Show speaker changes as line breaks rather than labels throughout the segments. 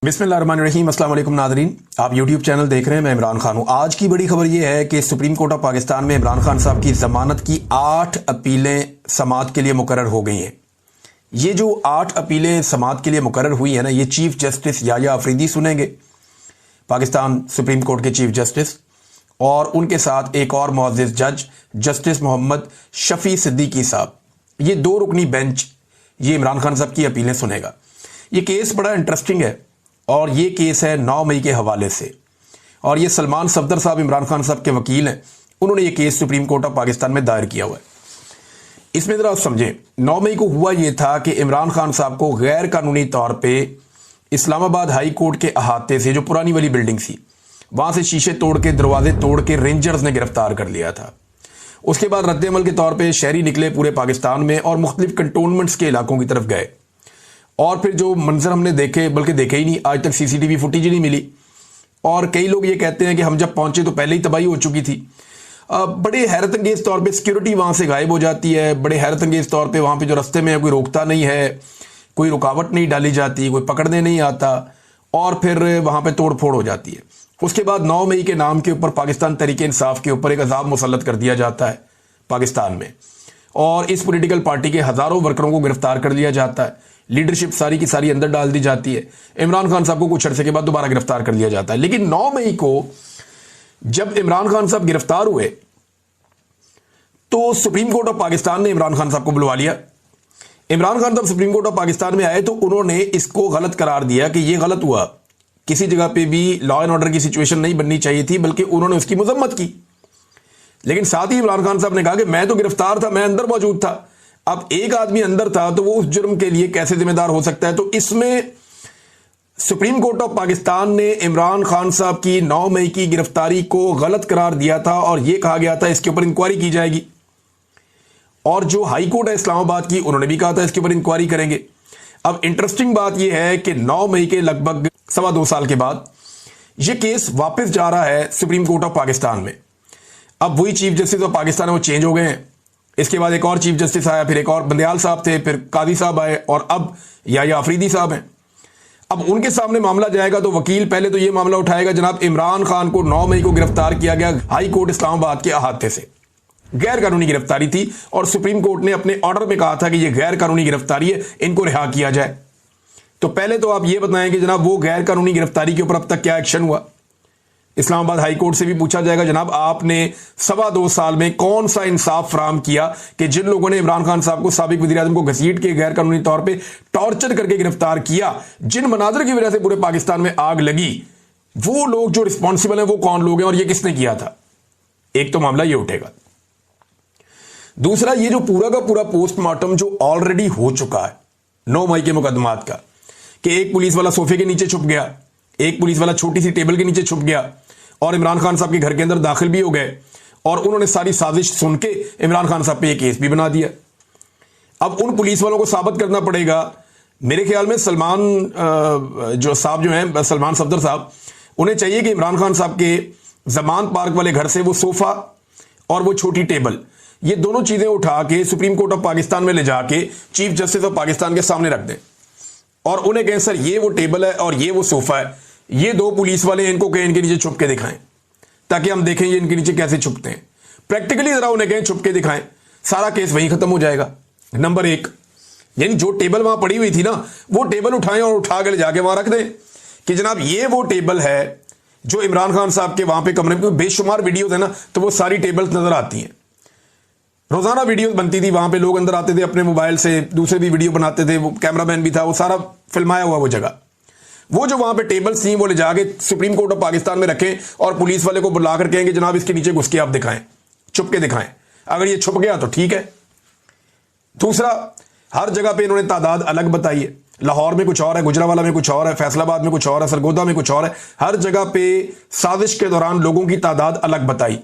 बिस्मिल्लाहिर्रहमानिर्रहीम। अस्सलाम वालेकुम नाज़रीन, आप यूट्यूब चैनल देख रहे हैं। मैं इमरान खान हूँ। आज की बड़ी खबर यह है कि सुप्रीम कोर्ट ऑफ पाकिस्तान में इमरान खान साहब की जमानत की 8 अपीलें समाअत के लिए मुकर्रर हो गई हैं। ये जो 8 अपीलें समाअत के लिए मुकर्रर हुई हैं ना, ये चीफ जस्टिस याह्या अफरीदी सुनेंगे, पाकिस्तान सुप्रीम कोर्ट के चीफ जस्टिस, और उनके साथ एक और मुअज़्ज़िज़ जज जस्टिस मोहम्मद शफी सिद्दीकी साहब। ये 2 रुकनी बेंच ये इमरान खान साहब की अपीलें सुनेगा। ये केस बड़ा इंटरेस्टिंग है और ये केस है 9 मई के हवाले से, और ये सलमान सफदर साहब इमरान खान साहब के वकील हैं। उन्होंने ये case supreme court of Pakistan में दायर किया हुआ है। इसमें जरा समझें, 9 मई को हुआ ये था कि इमरान खान साहब को गैर कानूनी तौर पे इस्लामाबाद हाई कोर्ट के अहाते से, जो पुरानी वाली बिल्डिंग थी, वहां से शीशे तोड़ के, दरवाजे तोड़ के रेंजर्स ने गिरफ्तार कर लिया था। उसके बाद रद्द-ए-अमल के तौर पर शहरी निकले पूरे पाकिस्तान में और मुख्तलिफ कंटोनमेंट्स के इलाकों की तरफ गए, और फिर जो मंजर हमने देखे, बल्कि देखे ही नहीं, आज तक सीसीटीवी फुटेज ही नहीं मिली। और कई लोग ये कहते हैं कि हम जब पहुंचे तो पहले ही तबाही हो चुकी थी। बड़े हैरत अंगेज तौर पे सिक्योरिटी वहां से गायब हो जाती है। बड़े हैरत अंगेज तौर पे वहां पे जो रास्ते में है कोई रोकता नहीं है, कोई रुकावट नहीं डाली जाती, कोई पकड़ने नहीं आता, और फिर वहां पे तोड़ फोड़ हो जाती है। उसके बाद 9 मई के नाम के ऊपर पाकिस्तान तहरीक इंसाफ के ऊपर एक अजाब मुसल्लत कर दिया जाता है पाकिस्तान में, और इस पॉलिटिकल पार्टी के हजारों वर्करों को गिरफ्तार कर लिया जाता है। लीडरशिप सारी की सारी अंदर डाल दी जाती है। इमरान खान साहब को कुछ अरसे के बाद दोबारा गिरफ्तार कर लिया जाता है। लेकिन 9 मई को जब इमरान खान साहब गिरफ्तार हुए तो सुप्रीम कोर्ट ऑफ पाकिस्तान ने इमरान खान साहब को बुलवा लिया। इमरान खान साहब सुप्रीम कोर्ट ऑफ पाकिस्तान में आए तो उन्होंने इसको गलत करार दिया कि यह गलत हुआ, किसी जगह पे भी लॉ एंड ऑर्डर की सिचुएशन नहीं बननी चाहिए थी, बल्कि उन्होंने उसकी मजम्मत की। लेकिन साथ ही इमरान खान साहब ने कहा कि मैं तो गिरफ्तार था, मैं अंदर मौजूद था। अब एक आदमी अंदर था तो वो उस जुर्म के लिए कैसे जिम्मेदार हो सकता है? तो इसमें सुप्रीम कोर्ट ऑफ पाकिस्तान ने इमरान खान साहब की 9 मई की गिरफ्तारी को गलत करार दिया था, और यह कहा गया था इसके ऊपर इंक्वायरी की जाएगी। और जो हाई कोर्ट है इस्लामाबाद की, उन्होंने भी कहा था इसके ऊपर इंक्वायरी करेंगे। अब इंटरेस्टिंग बात यह है कि 9 मई के लगभग 2.25 साल के बाद यह केस वापस जा रहा है सुप्रीम कोर्ट ऑफ पाकिस्तान में। अब वही चीफ जस्टिस ऑफ पाकिस्तान है वो चेंज हो गए हैं। इसके बाद एक और चीफ जस्टिस आया, फिर एक और बंदयाल साहब थे, फिर कादी साहब आए, और अब याह्या अफरीदी साहब हैं। अब उनके सामने मामला जाएगा तो वकील पहले तो यह मामला उठाएगा, जनाब इमरान खान को 9 मई को गिरफ्तार किया गया हाई कोर्ट इस्लामाबाद के अहाते से, गैर कानूनी गिरफ्तारी थी, और सुप्रीम कोर्ट ने अपने ऑर्डर में कहा था कि यह गैर कानूनी गिरफ्तारी है, इनको रिहा किया जाए। तो पहले तो आप यह बताएं कि जनाब वो गैर कानूनी गिरफ्तारी के ऊपर अब तक क्या एक्शन हुआ। इस्लामाबाद हाई कोर्ट से भी पूछा जाएगा, जनाब आपने 2.25 साल में कौन सा इंसाफ फराहम किया कि जिन लोगों ने इमरान खान साहब को, साबिक वज़ीर आज़म को घसीट के गैर कानूनी तौर पे टॉर्चर करके गिरफ्तार किया, जिन मनाजर की वजह से पूरे पाकिस्तान में आग लगी, वो लोग जो रिस्पॉन्सिबल हैं वो कौन लोग हैं और ये किसने किया था? एक तो मामला ये उठेगा। दूसरा, ये जो पूरा का पूरा पोस्टमार्टम जो ऑलरेडी हो चुका है 9 मई के मुकदमात का, कि एक पुलिस वाला सोफे के नीचे छुप गया, एक पुलिस वाला छोटी सी टेबल के नीचे छुप गया, और इमरान खान साहब के घर के अंदर दाखिल भी हो गए, और उन्होंने सारी साजिश सुन के इमरान खान साहब पे एक केस भी बना दिया। अब उन पुलिस वालों को साबित करना पड़ेगा। मेरे ख्याल में सलमान जो साहब जो हैं, सलमान सफदर साहब, उन्हें चाहिए कि इमरान खान साहब के जमान पार्क वाले घर से वो सोफा और वो छोटी टेबल, ये दोनों चीजें उठा के सुप्रीम कोर्ट ऑफ पाकिस्तान में ले जाके चीफ जस्टिस ऑफ पाकिस्तान के सामने रख दें, और उन्हें कहें सर ये वो टेबल है और ये वो सोफा है, ये 2 पुलिस वाले इनको कहें इनके नीचे छुप के दिखाएं, ताकि हम देखें ये इनके नीचे कैसे छुपते हैं। प्रैक्टिकली जरा उन्हें कहें छुप के दिखाएं, सारा केस वहीं खत्म हो जाएगा। नंबर 1, यानी जो टेबल वहां पड़ी हुई थी ना, वो टेबल उठाएं और उठा के ले जाके वहां रख दें कि जनाब ये वो टेबल है जो इमरान खान साहब के वहां पे कमरे में, बेशुमार वीडियोज है ना, तो वो सारी टेबल्स नजर आती हैं। रोजाना वीडियोस बनती थी, वहां पे लोग अंदर आते थे अपने मोबाइल से, दूसरे भी वीडियो बनाते थे, वो कैमरामैन भी था, वो सारा फिल्माया हुआ वो जगह। वो जो वहां पे टेबल्स थी वो ले जाके सुप्रीम कोर्ट ऑफ पाकिस्तान में रखें, और पुलिस वाले को बुलाकर कहेंगे जनाब इसके नीचे घुस के आप दिखाएं, छुप के दिखाएं। अगर ये छुप गया तो ठीक है। दूसरा, हर जगह पे इन्होंने तादाद अलग बताई है। लाहौर में कुछ और है, गुजरावाला में कुछ और है, फैसलाबाद में कुछ और है, सरगोदा में कुछ और है। हर जगह पे साजिश के दौरान लोगों की तादाद अलग बताई,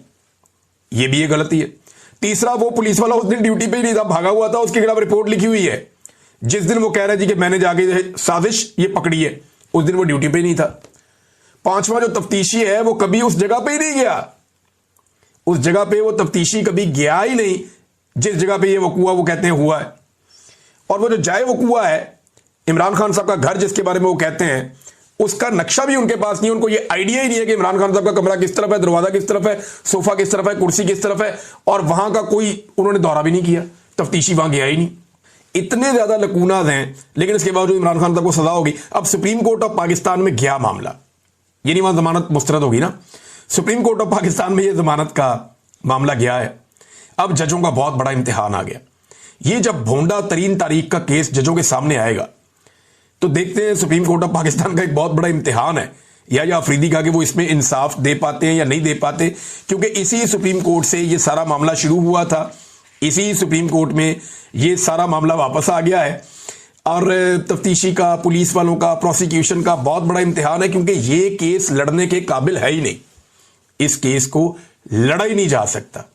ये भी एक गलती है। तीसरा, वो पुलिस वाला उस दिन ड्यूटी पे ही नहीं था, भागा हुआ था, उसके खिलाफ रिपोर्ट लिखी हुई है। जिस दिन वो कह रहे जी कि मैंने जाके साजिश ये पकड़ी है, उस दिन वो ड्यूटी पे ही नहीं था। 5वां जो तफ्तीशी है वो कभी उस जगह पे ही नहीं गया, उस जगह पे वो तफ्तीशी कभी गया ही नहीं जिस जगह पे ये वकूआ वो कहते हैं हुआ है। और वो जो जाए वकूआ है, इमरान खान साहब का घर जिसके बारे में वो कहते हैं, उसका नक्शा भी उनके पास नहीं है, उनको ये आइडिया ही नहीं है कि इमरान खान साहब का कमरा किस तरफ है, दरवाजा किस तरफ है, सोफा किस तरफ है, कुर्सी किस तरफ है, और वहां का कोई उन्होंने दौरा भी नहीं किया, तफ्तीशी वहां गया ही नहीं। इतने ज्यादा लकूनाज हैं, लेकिन इसके बावजूद इमरान खान साहब को सजा होगी। अब सुप्रीम कोर्ट ऑफ पाकिस्तान में गया मामला, ये नहीं वहां जमानत मुस्तरद होगी ना, सुप्रीम कोर्ट ऑफ पाकिस्तान में यह जमानत का मामला गया है। अब जजों का बहुत बड़ा इम्तिहान आ गया। ये जब भोंडा तरीन तारीख का केस जजों के सामने आएगा तो देखते हैं सुप्रीम कोर्ट ऑफ पाकिस्तान का एक बहुत बड़ा इम्तिहान है, या अफरीदी का कि वो इसमें इंसाफ दे पाते हैं या नहीं दे पाते, क्योंकि इसी सुप्रीम कोर्ट से ये सारा मामला शुरू हुआ था, इसी सुप्रीम कोर्ट में ये सारा मामला वापस आ गया है। और तफ्तीशी का, पुलिस वालों का, प्रोसिक्यूशन का बहुत बड़ा इम्तिहान है, क्योंकि ये केस लड़ने के काबिल है ही नहीं, इस केस को लड़ा ही नहीं जा सकता।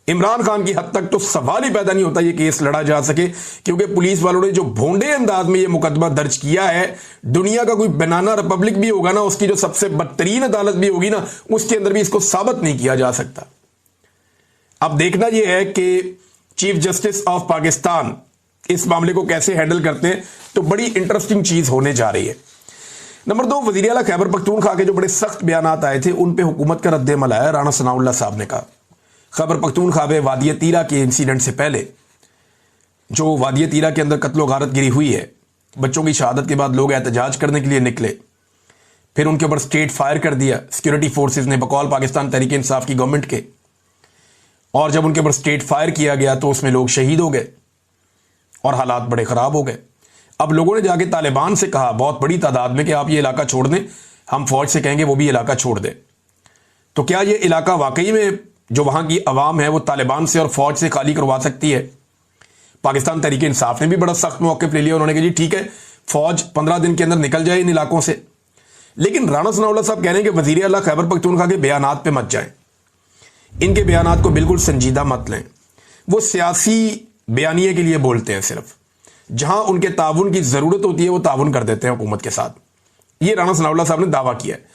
इमरान खान की हद तक तो सवाल ही पैदा नहीं होता ये केस लड़ा जा सके, क्योंकि पुलिस वालों ने जो भोंडे अंदाज में ये मुकदमा दर्ज किया है, दुनिया का कोई बनाना रिपब्लिक भी होगा ना, उसकी जो सबसे बदतरीन अदालत भी होगी ना, उसके अंदर भी इसको साबित नहीं किया जा सकता। अब देखना यह है कि चीफ जस्टिस ऑफ पाकिस्तान इस मामले को कैसे हैंडल करते हैं, तो बड़ी इंटरेस्टिंग चीज होने जा रही है। नंबर 2, वजीर आला खैबर पख्तूनख्वा के जो बड़े सख्त बयानात आए थे, उन पे हुकूमत का रद्द-ए-अमल आया। राणा सनाउल्लाह साहब ने कहा खैबर पख्तूनख्वा में वादिया तीरा के इंसिडेंट से पहले, जो वादिया तीरा के अंदर कत्लो गारत गिरी हुई है, बच्चों की शहादत के बाद लोग एहतजाज करने के लिए निकले, फिर उनके ऊपर स्टेट फायर कर दिया सिक्योरिटी फोर्सेज ने बकौल पाकिस्तान तहरीक इंसाफ की गवर्नमेंट के, और जब उनके ऊपर स्टेट फायर किया गया तो उसमें लोग शहीद हो गए और हालात बड़े खराब हो गए। अब लोगों ने जाके तालिबान से कहा बहुत बड़ी तादाद में कि आप ये इलाका छोड़ दें, हम फौज से कहेंगे वो भी इलाका छोड़ दे। तो क्या ये इलाका वाकई में जो वहां की अवाम है वो तालिबान से और फौज से खाली करवा सकती है? पाकिस्तान तहरीक इंसाफ ने भी बड़ा सख्त मौक़िफ़ ले लिया, उन्होंने कहा जी ठीक है, फौज 15 दिन के अंदर निकल जाए इन इलाकों से। लेकिन राणा सनाउल्लाह साहब कह रहे हैं कि वज़ीर आला खैबर पख्तूनख्वा के बयानात पे मत जाएं, इनके बयानात को बिल्कुल संजीदा मत लें, वो सियासी बयानिए के लिए बोलते हैं, सिर्फ जहां उनके ताउन की जरूरत होती है वो ताउन कर देते हैं हुकूमत के साथ। ये राणा सनाउल्लाह साहब ने दावा किया है।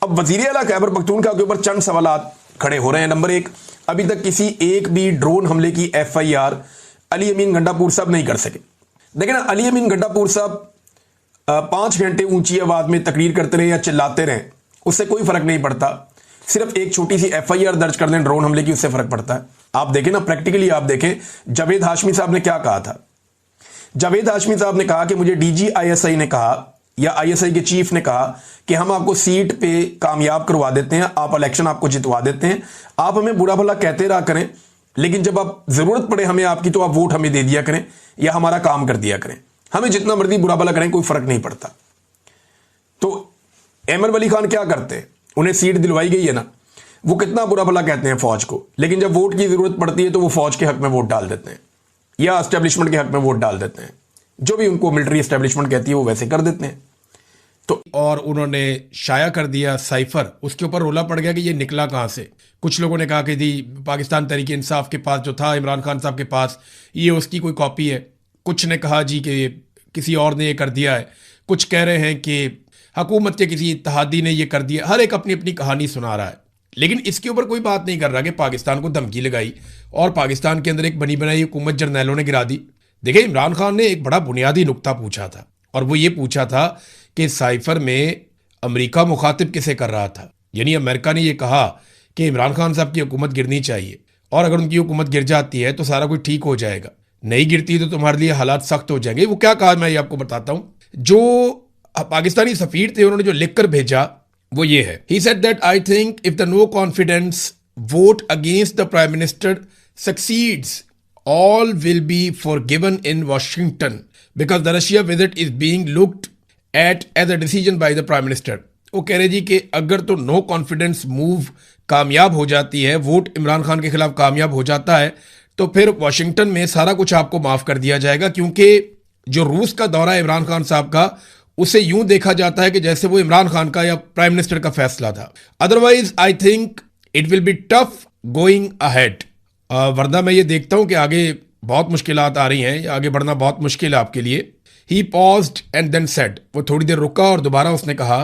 अब वज़ीर आला खैबर पख्तूनख्वा के ऊपर चंद सवालात खड़े हो रहे हैं। नंबर 1, अभी तक किसी एक भी ड्रोन हमले की FIR अली अमीन गंडापुर साहब नहीं कर सके। देखें ना, अली अमीन गंडापुर साहब 5 घंटे ऊंची आवाज में तकरीर करते रहे या चिल्लाते रहे, उससे कोई फर्क नहीं पड़ता। सिर्फ एक छोटी सी FIR दर्ज कर दें ड्रोन हमले की, उससे फर्क पड़ता है। आप देखें ना, प्रैक्टिकली आप देखें जावेद हाशमी साहब ने क्या कहा था। जावेद हाशमी साहब ने कहा कि मुझे DG ISI ने कहा, या ISI के चीफ ने कहा कि हम आपको सीट पे कामयाब करवा देते हैं, आप इलेक्शन आपको जितवा देते हैं, आप हमें बुरा भला कहते रहा करें, लेकिन जब आप जरूरत पड़े हमें आपकी तो आप वोट हमें दे दिया करें या हमारा काम कर दिया करें, हमें जितना मर्जी बुरा भला करें कोई फर्क नहीं पड़ता। तो अहमद वली खान क्या करते हैं, उन्हें सीट दिलवाई गई है ना, वो कितना बुरा भला कहते हैं फौज को, लेकिन जब वोट की जरूरत पड़ती है तो वो फौज के हक में वोट डाल देते हैं या एस्टेब्लिशमेंट के हक में वोट डाल देते हैं, जो भी उनको मिलिट्री एस्टेब्लिशमेंट कहती है वो वैसे कर देते हैं। तो और उन्होंने शाया कर दिया साइफर, उसके ऊपर रोला पड़ गया कि ये निकला कहां से। कुछ लोगों ने कहा कि जी पाकिस्तान तहरीक इंसाफ के पास जो था इमरान खान साहब के पास, ये उसकी कोई कॉपी है। कुछ ने कहा जी कि किसी और ने ये कर दिया है। कुछ कह रहे हैं कि हुकूमत के किसी इत्तेहादी ने ये कर दिया। हर एक अपनी अपनी कहानी सुना रहा है, लेकिन इसके ऊपर कोई बात नहीं कर रहा कि पाकिस्तान को धमकी लगाई और पाकिस्तान के अंदर एक बनी बनाई हुकूमत जर्नैलों ने गिरा दी। देखिए, इमरान खान ने एक बड़ा बुनियादी नुक्ता पूछा था, और वो ये पूछा था कि साइफर में अमेरिका मुखातिब किसे कर रहा था। यानी अमेरिका ने ये कहा कि इमरान खान साहब की हुकूमत गिरनी चाहिए, और अगर उनकी हुकूमत गिर जाती है तो सारा कुछ ठीक हो जाएगा, नहीं गिरती तो तुम्हारे लिए हालात सख्त हो जाएंगे। वो क्या कहा मैं ये आपको बताता हूँ। जो पाकिस्तानी सफीर थे उन्होंने जो लिखकर भेजा वो ये है। He said that I think if the no confidence vote against the Prime Minister succeeds, all will be forgiven in Washington because the Russia visit is being looked at as a decision by the Prime Minister. वो कह रहे जी कि अगर तो no confidence move कामयाब हो जाती है, वोट इमरान खान के खिलाफ कामयाब हो जाता है, तो फिर वाशिंगटन में सारा कुछ आपको माफ कर दिया जाएगा, क्योंकि जो रूस का दौरा है इमरान खान साहब का, उसे यूं देखा जाता है कि जैसे वो इमरान खान का या प्राइम मिनिस्टर का फैसला था। Otherwise I think it will be tough going ahead. वरना मैं ये देखता हूं कि आगे बहुत मुश्किलात आ रही हैं, आगे बढ़ना बहुत मुश्किल है आपके लिए। He paused and then said, वो थोड़ी देर रुका और दोबारा उसने कहा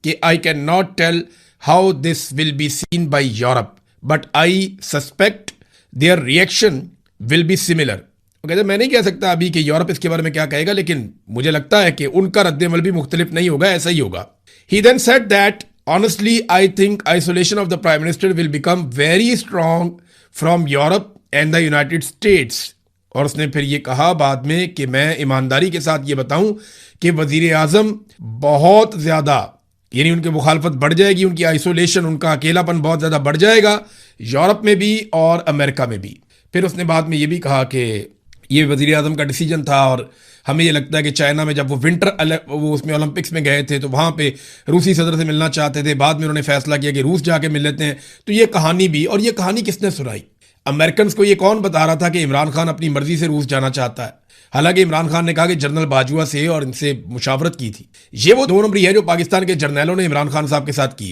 कि I can not tell how this will be seen by Europe, but I suspect their reaction will be similar. वो कहते मैं नहीं कह सकता अभी कि यूरोप इसके बारे में क्या कहेगा, लेकिन मुझे लगता है कि उनका रद्देमल भी मुख्तलिफ नहीं होगा, ऐसा ही होगा। He then said that honestly I think isolation of the prime minister will become very strong from Europe and the United States। और उसने फिर ये कहा बाद में कि मैं ईमानदारी के साथ ये बताऊं कि वजीर आजम बहुत ज्यादा, यानी उनकी मुखालफत बढ़ जाएगी, उनकी आइसोलेशन, उनका अकेलापन बहुत ज्यादा बढ़ जाएगा यूरोप में भी और अमेरिका में भी। फिर उसने बाद में ये भी कहा कि ये वजीर आजम का डिसीजन था और हमें ये लगता है कि चाइना में जब वो वो उसमें ओलंपिक्स में गए थे तो वहाँ पे रूसी सदर से मिलना चाहते थे, बाद में उन्होंने फैसला किया कि रूस जाके मिल लेते हैं। तो ये कहानी भी, और ये कहानी किसने सुनाई? अमेरिकन को ये कौन बता रहा था कि इमरान खान अपनी मर्जी से रूस जाना चाहता है? हालांकि इमरान खान ने कहा कि जनरल बाजवा से और इनसे मुशावरत की थी। ये वो 2 नंबरी है जो पाकिस्तान के जर्नैलों ने इमरान खान साहब के साथ की।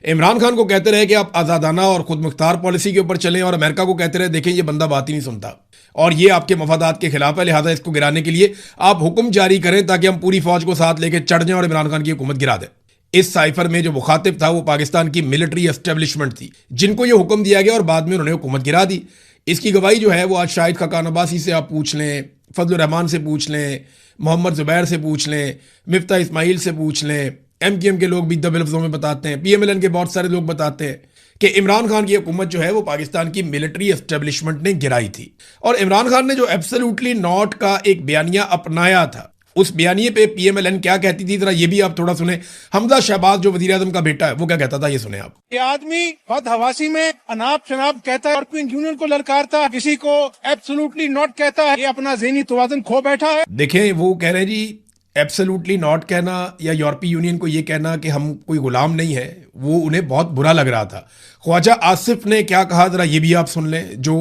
इमरान खान को कहते रहे कि आप आज़ादाना और खुद मुख्तार पॉलिसी के ऊपर चलें, और अमेरिका को कहते रहे देखें ये बंदा बात ही नहीं सुनता और ये आपके मफादात के खिलाफ है, लिहाजा इसको गिराने के लिए आप हुक्म जारी करें ताकि हम पूरी फौज को साथ लेकर चढ़ जाएं और इमरान खान की हुकूमत गिरा दें। इस साइफर में जो मुखातिब था वो पाकिस्तान की मिलिट्री एस्टेब्लिशमेंट थी, जिनको ये हुक्म दिया गया और बाद में उन्होंने हुकूमत गिरा दी। इसकी गवाही जो है वो आज शाहिद खाकान अब्बासी से आप पूछ लें, फजल रहमान से पूछ लें, मोहम्मद जुबैर से पूछ लें, मिफ्ता इस्माइल से पूछ लें, MQM के लोग भी दबे लफ्जों में बताते हैं, PMLN के बहुत सारे लोग बताते हैं कि इमरान खान की हुकूमत जो है वो पाकिस्तान की मिलिट्री एस्टेब्लिशमेंट ने गिराई थी। और इमरान खान ने जो एब्सोल्युटली नॉट का एक बयानिया अपनाया था, उस बयानिए पे PMLN क्या कहती थी, जरा ये भी आप थोड़ा सुने। हमजा शहबाज जो वजीर आजम का बेटा है वो क्या कहता था, ये सुने आप।
ये आदमी बदहवासी में अनाप शनाप कहता है, यूरोपियन यूनियन को ललकारता है, किसी को एब्सोल्युटली नॉट कहता है, ये अपना ज़हनी तवाज़ुन खो बैठा है।
देखें वो कह रहे हैं जी एब्सोल्युटली नॉट कहना या यूरोपीय यूनियन को ये कहना कि हम कोई गुलाम नहीं है, वो उन्हें बहुत बुरा लग रहा था। ख्वाजा आसिफ ने क्या कहा, जरा ये भी आप सुन लें, जो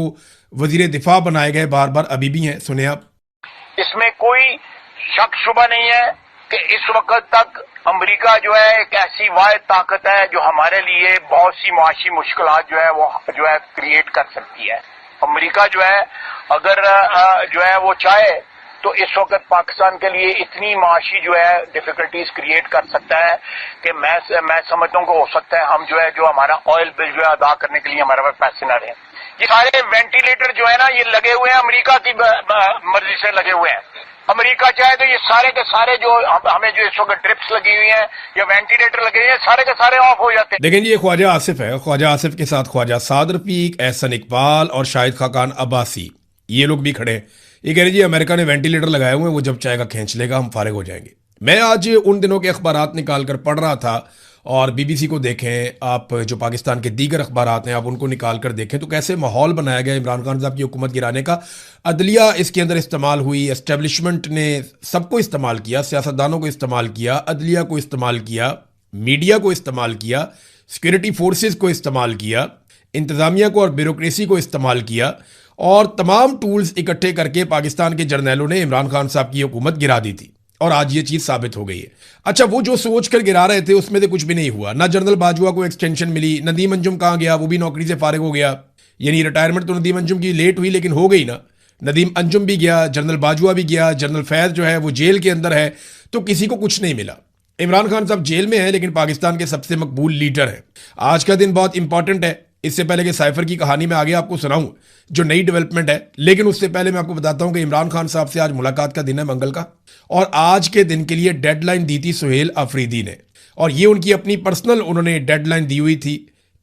वजीर दिफा बनाए गए बार बार अभी भी हैं, सुने आप।
इसमें कोई शक शुबा नहीं है कि इस वक्त तक अमेरिका जो है एक ऐसी वाहिद ताकत है जो हमारे लिए बहुत सी मुआशी मुश्किलात जो है क्रिएट कर सकती है। अमेरिका जो है अगर जो है वो चाहे तो इस वक्त पाकिस्तान के लिए इतनी माशी जो है डिफिकल्टीज क्रिएट कर सकता है कि मैं समझता हूँ कि हो सकता है हम जो हमारा ऑयल बिल जो है अदा करने के लिए हमारे पास पैसे न रहे। ये सारे वेंटिलेटर जो है ना ये लगे हुए हैं, अमेरिका की मर्जी से लगे हुए हैं। अमेरिका चाहे तो ये सारे के सारे जो हमें जो इस वक्त ड्रिप्स लगी हुई हैं या वेंटिलेटर लगे हुए हैं, सारे के सारे ऑफ हो जाते हैं।
देखें जी ये ख्वाजा आसिफ है, ख्वाजा आसिफ के साथ ख्वाजा साद रफीक, एहसन इकबाल और शाहिद खाकान अब्बासी, ये लोग भी खड़े हैं। ये कह रहे जी अमेरिका ने वेंटिलेटर लगाए हुए हैं, वो जब चाहेगा खींच लेगा, हम फारिग हो जाएंगे। मैं आज उन दिनों के अखबारात निकाल कर पढ़ रहा था, और BBC को देखें आप, जो पाकिस्तान के दीगर अखबारात हैं आप उनको निकाल कर देखें तो कैसे माहौल बनाया गया इमरान खान साहब की हुकूमत गिराने का। अदलिया इसके अंदर इस्तेमाल हुई, एस्टेब्लिशमेंट ने सबको इस्तेमाल किया, सियासतदानों को इस्तेमाल किया, अदलिया को इस्तेमाल किया, मीडिया को इस्तेमाल किया, सिक्योरिटी फोर्सेस को इस्तेमाल किया, इंतज़ामिया को और ब्यूरोक्रेसी को इस्तेमाल किया, और तमाम टूल्स इकट्ठे करके पाकिस्तान के जर्नैलों ने इमरान खान साहब की हुकूमत गिरा दी थी। और आज ये चीज साबित हो गई है। अच्छा, वो जो सोच कर गिरा रहे थे उसमें से कुछ भी नहीं हुआ। ना जनरल बाजवा को एक्सटेंशन मिली, नदीम अंजुम कहाँ गया, वो भी नौकरी से फारिग हो गया। यानी रिटायरमेंट तो नदीम अंजुम की लेट हुई लेकिन हो गई ना। नदीम अंजुम भी गया, जनरल बाजवा भी गया, जनरल फैज जो है वो जेल के अंदर है, तो किसी को कुछ नहीं मिला। इमरान खान साहब जेल में है लेकिन पाकिस्तान के सबसे मकबूल लीडर है। आज का दिन बहुत इंपॉर्टेंट है। इससे पहले कि साइफर की कहानी में आगे आपको सुनाऊं जो नई डेवलपमेंट है, लेकिन उससे पहले मैं आपको बताता हूं कि इमरान खान साहब से आज मुलाकात का दिन है, मंगल का, और आज के दिन के लिए डेडलाइन दी थी सुहेल अफरीदी ने, और ये उनकी अपनी पर्सनल उन्होंने डेडलाइन दी हुई थी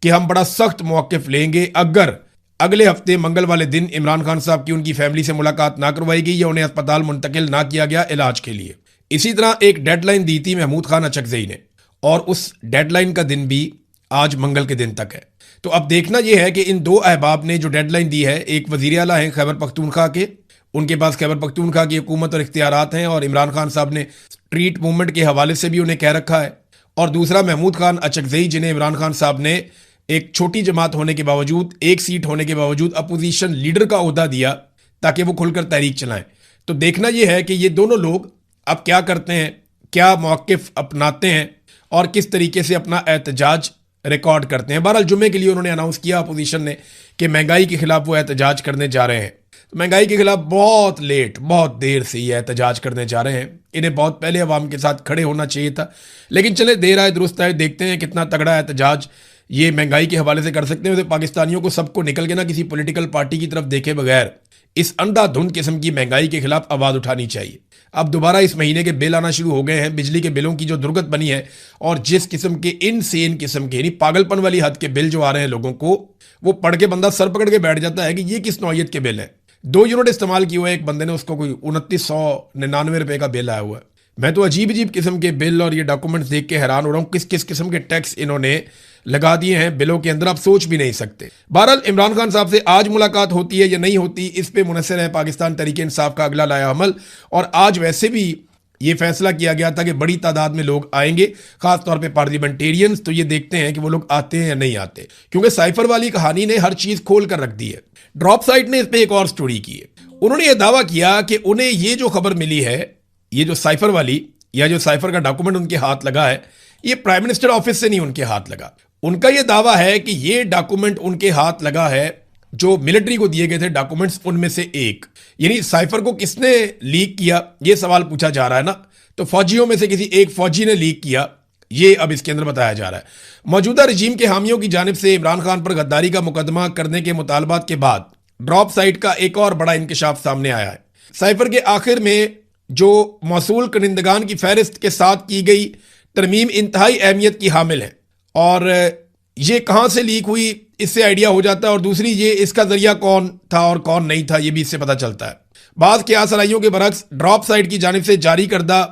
कि हम बड़ा सख्त मौक़िफ़ लेंगे अगर अगले हफ्ते मंगल वाले दिन इमरान खान साहब की उनकी फैमिली से मुलाकात ना करवाई गई या उन्हें अस्पताल मुंतकिल ना किया गया इलाज के लिए। इसी तरह एक डेडलाइन दी थी महमूद खान अचकज़ई ने, और उस डेडलाइन का दिन भी आज मंगल के दिन तक है। तो अब देखना यह है कि इन दो अहबाब ने जो डेडलाइन दी है, एक वज़ीर आला हैं खैबर पख्तूनख्वा के, उनके पास खैबर पख्तूनख्वा की हुकूमत और इख्तियारात हैं, और इमरान खान साहब ने स्ट्रीट मूवमेंट के हवाले से भी उन्हें कह रखा है, और दूसरा महमूद खान अचकज़ई जिन्हें इमरान खान साहब ने एक छोटी जमात होने के बावजूद, एक सीट होने के बावजूद अपोजिशन लीडर का ओहदा दिया ताकि वो खुलकर तहरीक चलाएं। तो देखना यह है कि ये दोनों लोग अब क्या करते हैं, क्या मौक़िफ़ अपनाते हैं और किस तरीके से अपना एहतजाज रिकॉर्ड करते हैं। बहरहाल जुम्मे के लिए उन्होंने अनाउंस किया अपोजिशन ने कि महंगाई के खिलाफ वो एहतजाज करने जा रहे हैं। तो महंगाई के खिलाफ बहुत लेट, बहुत देर से ये एहतजाज करने जा रहे हैं। इन्हें बहुत पहले अवाम के साथ खड़े होना चाहिए था, लेकिन चले देर आए दुरुस्त आए, देखते हैं कितना तगड़ा एहतजाज ये महंगाई के हवाले से कर सकते हैं। तो पाकिस्तानियों को सबको निकल के ना किसी पॉलिटिकल पार्टी की तरफ देखे बगैर इस अंधाधुंध किस्म की महंगाई के खिलाफ आवाज उठानी चाहिए। अब दोबारा इस महीने के बिल आना शुरू हो गए हैं, बिजली के बिलों की जो दुर्गत बनी है और जिस किस्म के इनसेन किस्म के यानी पागलपन वाली हद के बिल जो आ रहे हैं लोगों को, वो पढ़ के बंदा सर पकड़ के बैठ जाता है कि ये किस नौयत के बिल है। 2 यूनिट इस्तेमाल किए हुए एक बंदे ने, उसको कोई 2999 रुपए का बिल आया हुआ है। मैं तो अजीब अजीब किस्म के बिल और ये डॉक्यूमेंट्स देख के हैरान हो रहा हूँ, किस किस किस्म के टैक्स इन्होंने लगा दिए हैं बिलों के अंदर, आप सोच भी नहीं सकते। बहरहाल इमरान खान साहब से आज मुलाकात होती है या नहीं होती, इस पे मुनसर है पाकिस्तान तहरीक इंसाफ का अगला लाया अमल। और आज वैसे भी ये फैसला किया गया था कि बड़ी तादाद में लोग आएंगे, खासतौर पे पार्लियामेंटेरियंस। तो ये देखते हैं कि वो लोग आते हैं या नहीं आते, क्योंकि साइफर वाली कहानी ने हर चीज खोल कर रख दी है। ड्रॉप साइट ने इस पे एक और स्टोरी की है। उन्होंने ये दावा किया कि उन्हें ये जो खबर मिली है, ये जो साइफर वाली या जो साइफर का डॉक्यूमेंट उनके हाथ लगा है, ये प्राइम मिनिस्टर ऑफिस से नहीं उनके हाथ लगा। उनका ये दावा है कि ये डॉक्यूमेंट उनके हाथ लगा है जो मिलिट्री को दिए गए थे डॉक्यूमेंट्स, उनमें से एक। यानी साइफर को किसने लीक किया, ये सवाल पूछा जा रहा है ना, तो फौजियों में से किसी एक फौजी ने लीक किया, ये अब इसके अंदर बताया जा रहा है। मौजूदा रजीम के हामियों की जानिब से इमरान खान पर गद्दारी का मुकदमा करने के मुतालबात के बाद ड्रॉप साइट का एक और बड़ा इंकशाफ सामने आया है। साइफर के आखिर में जो मौसूल कनिंदगान की फहरिस्त के साथ की गई तरमीम इंतहाई अहमियत की हामिल है, और ये कहां से लीक हुई इससे आइडिया हो जाता है, और दूसरी ये इसका जरिया कौन था और कौन नहीं था, ये भी इससे पता चलता है। बाज़ क़ियास सलाहियों के बरक्स ड्रॉप साइट की जानिब से जारी करदा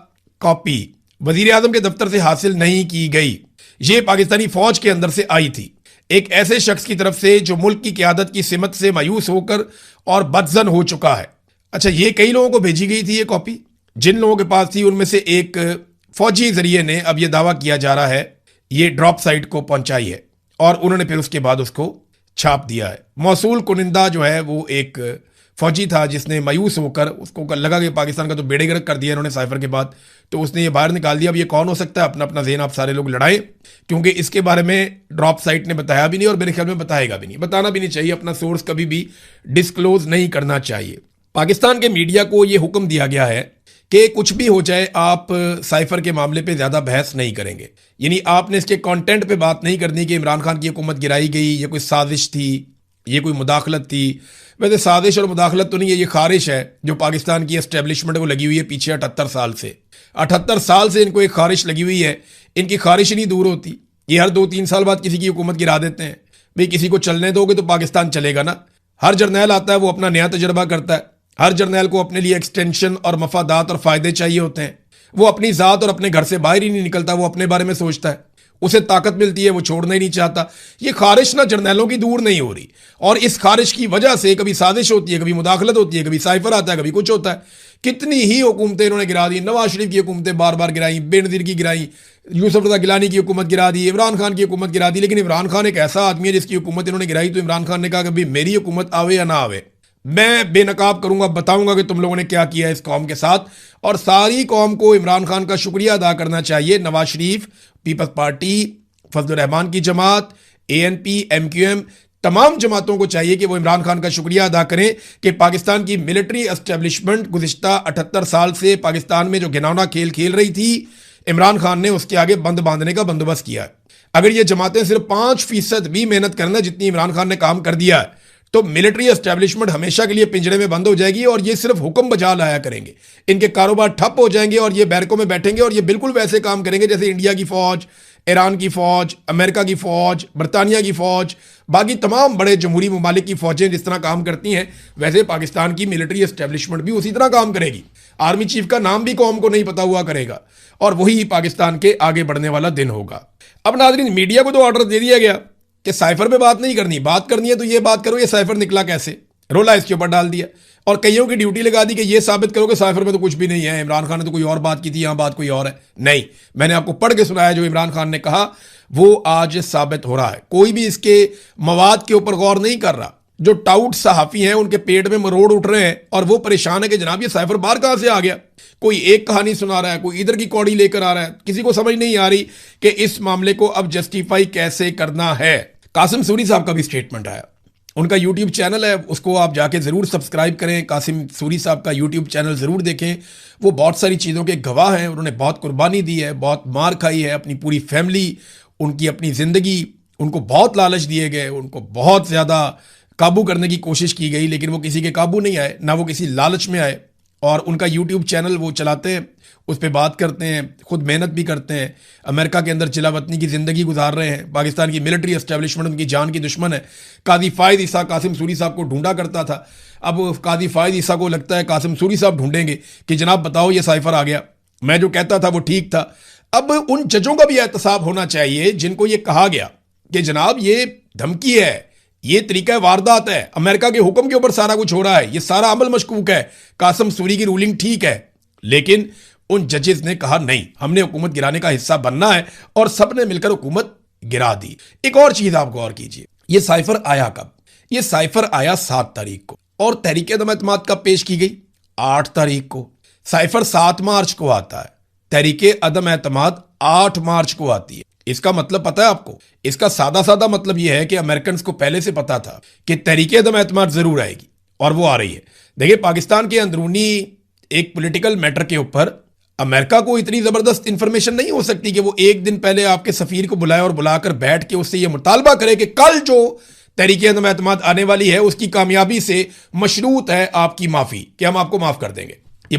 कॉपी वजीर आजम के दफ्तर से हासिल नहीं की गई, ये पाकिस्तानी फौज के अंदर से आई थी, एक ऐसे शख्स की तरफ से जो मुल्क की क़यादत की सिमत से मायूस होकर और बदजन हो चुका है। अच्छा, ये कई लोगों को भेजी गई थी ये कॉपी, जिन लोगों के पास थी उनमें से एक फौजी जरिए ने, अब ये दावा किया जा रहा है, ये ड्रॉप साइट को पहुंचाई है और उन्होंने फिर उसके बाद उसको छाप दिया है। मौसूल कुनिंदा जो है वो एक फौजी था जिसने मायूस होकर, उसको लगा कि पाकिस्तान का तो बेड़े गर्क कर दिया इन्होंने साइफर के बाद, तो उसने ये बाहर निकाल दिया। अब ये कौन हो सकता है, अपना अपना ज़हन आप सारे लोग लड़ाएं, क्योंकि इसके बारे में ड्रॉप साइट ने बताया भी नहीं और मेरे ख्याल में बताएगा भी नहीं, बताना भी नहीं चाहिए, अपना सोर्स कभी भी डिस्क्लोज नहीं करना चाहिए। पाकिस्तान के मीडिया को ये हुक्म दिया गया है कि कुछ भी हो जाए आप साइफर के मामले पे ज़्यादा बहस नहीं करेंगे, यानी आपने इसके कंटेंट पे बात नहीं करनी कि इमरान खान की हुकूमत गिराई गई, ये कोई साजिश थी, ये कोई मुदाखलत थी। वैसे साजिश और मुदाखलत तो नहीं है, ये खारिश है जो पाकिस्तान की एस्टेब्लिशमेंट को लगी हुई है पीछे 78 साल से। 78 साल से इनको एक खारिश लगी हुई है, इनकी खारिश नहीं दूर होती। ये हर 2-3 साल बाद किसी की हुकूमत गिरा देते हैं। भाई किसी को चलने दोगे तो पाकिस्तान चलेगा ना। हर जर्नैल आता है वो अपना नया तजर्बा करता है, हर जर्नैल को अपने लिए एक्सटेंशन और मफादात और फायदे चाहिए होते हैं। वो अपनी ज़ात और अपने घर से बाहर ही नहीं निकलता, वो अपने बारे में सोचता है, उसे ताकत मिलती है, वो छोड़ना ही नहीं चाहता। ये खारिश ना जर्नैलों की दूर नहीं हो रही, और इस खारिश की वजह से कभी साजिश होती है, कभी मुदाखलत होती है, कभी साइफर आता है, कभी कुछ होता है। कितनी ही हुकूमतें इन्होंने गिरा दी, नवाज शरीफ की हुकूमतें बार बार गिराई, बेनज़ीर की गिराई, यूसुफ रज़ा गिलानी की हुकूमत गिरा दी, इमरान खान की हुकूमत गिरा दी। लेकिन इमरान खान एक ऐसा आदमी है जिसकी हुकूमत इन्होंने गिराई तो इमरान खान ने कहा कि भाई मेरी हुकूमत आवे या ना आवे, मैं बेनकाब करूंगा, बताऊंगा कि तुम लोगों ने क्या किया है इस कौम के साथ। और सारी कौम को इमरान खान का शुक्रिया अदा करना चाहिए। नवाज शरीफ, पीपल्स पार्टी, फजलुर रहमान की जमात, ANP, MQM, तमाम जमातों को चाहिए कि वो इमरान खान का शुक्रिया अदा करें कि पाकिस्तान की मिलिट्री एस्टेब्लिशमेंट गुज़िश्ता 78 साल से पाकिस्तान में जो घिनौना खेल खेल रही थी, इमरान खान ने उसके आगे बंद बांधने का बंदोबस्त किया है। अगर ये जमातें सिर्फ 5% भी मेहनत करना जितनी इमरान खान ने काम कर दिया है, तो मिलिट्री एस्टेब्लिशमेंट हमेशा के लिए पिंजरे में बंद हो जाएगी और ये सिर्फ हुक्म बजा लाया करेंगे। इनके कारोबार ठप हो जाएंगे और ये बैरकों में बैठेंगे और ये बिल्कुल वैसे काम करेंगे जैसे इंडिया की फौज, ईरान की फौज, अमेरिका की फौज, बरतानिया की फौज, बाकी तमाम बड़े जमहूरी ममालिक की फौजें जिस तरह काम करती हैं, वैसे पाकिस्तान की मिलिट्री एस्टेब्लिशमेंट भी उसी तरह काम करेगी। आर्मी चीफ का नाम भी कौम को नहीं पता हुआ करेगा और वही पाकिस्तान के आगे बढ़ने वाला दिन होगा। अब नाज़रीन, मीडिया को तो ऑर्डर दे दिया गया कि साइफर पे बात नहीं करनी, बात करनी है तो ये बात करो, ये साइफर निकला कैसे, रोला इसके ऊपर डाल दिया और कईयों की ड्यूटी लगा दी कि ये साबित करो कि साइफर में तो कुछ भी नहीं है, इमरान खान ने तो कोई और बात की थी, यहाँ बात कोई और है। नहीं, मैंने आपको पढ़ के सुनाया जो इमरान खान ने कहा वो आज साबित हो रहा है। कोई भी इसके मवाद के ऊपर गौर नहीं कर रहा। जो टाउट सहाफ़ी हैं उनके पेट में मरोड़ उठ रहे हैं और वो परेशान है कि जनाब ये साइफर बाहर कहाँ से आ गया। कोई एक कहानी सुना रहा है, कोई इधर की कौड़ी लेकर आ रहा है, किसी को समझ नहीं आ रही कि इस मामले को अब जस्टिफाई कैसे करना है। कासिम सूरी साहब का भी स्टेटमेंट आया, उनका यूट्यूब चैनल है, उसको आप जाके ज़रूर सब्सक्राइब करें। कासिम सूरी साहब का यूट्यूब चैनल ज़रूर देखें, वो बहुत सारी चीज़ों के गवाह हैं। उन्होंने बहुत कुर्बानी दी है, बहुत मार खाई है, अपनी पूरी फैमिली, उनकी अपनी ज़िंदगी, उनको बहुत लालच दिए गए, उनको बहुत ज़्यादा काबू करने की कोशिश की गई, लेकिन वो किसी के काबू नहीं आए, ना वो किसी लालच में आए। और उनका यूट्यूब चैनल वो चलाते हैं, उस पर बात करते हैं, खुद मेहनत भी करते हैं, अमेरिका के अंदर चिलावतनी की ज़िंदगी गुजार रहे हैं। पाकिस्तान की मिलिट्री एस्टेब्लिशमेंट उनकी जान की दुश्मन है। काजी फायद ईसा कासिम सूरी साहब को ढूंढा करता था। अब काजी फायद ईसा को लगता है कासिम सूरी साहब ढूंढेंगे कि जनाब बताओ ये साइफर आ गया, मैं जो कहता था वो ठीक था। अब उन जजों का भी एहतसाब होना चाहिए जिनको ये कहा गया कि जनाब ये धमकी है, ये तरीका वारदात है, अमेरिका के हुक्म के ऊपर सारा कुछ हो रहा है, ये सारा अमल मशकूक है, कासिम सूरी की रूलिंग ठीक है। लेकिन उन जजेस ने कहा नहीं, हमने हुकूमत गिराने का हिस्सा बनना है, और सबने मिलकर हुकूमत गिरा दी। एक और चीज आप गौर कीजिए, ये साइफर आया कब? ये साइफर आया 7 तारीख को, और तहरीक अदम एतमाद कब पेश की गई? 8 तारीख को। साइफर 7 मार्च को आता है, तहरीक अदम एतमाद 8 मार्च को आती है। इसका मतलब पता है आपको? इसका सादा सादा मतलब यह है कि अमेरिकन को पहले से पता था कि तहरीक अदम एतमाद जरूर आएगी, और वो आ रही है। देखिए, पाकिस्तान के अंदरूनी एक पॉलिटिकल मैटर के ऊपर अमेरिका को इतनी जबरदस्त इंफॉर्मेशन नहीं हो सकती कि वो एक दिन पहले आपके सफीर को बुलाए और बुलाकर बैठ के उससे ये मुतालबा करे कि कल जो तहरीक अदम एतमाद आने वाली है उसकी कामयाबी से मशरूत है आपकी माफी, कि हम आपको माफ कर देंगे।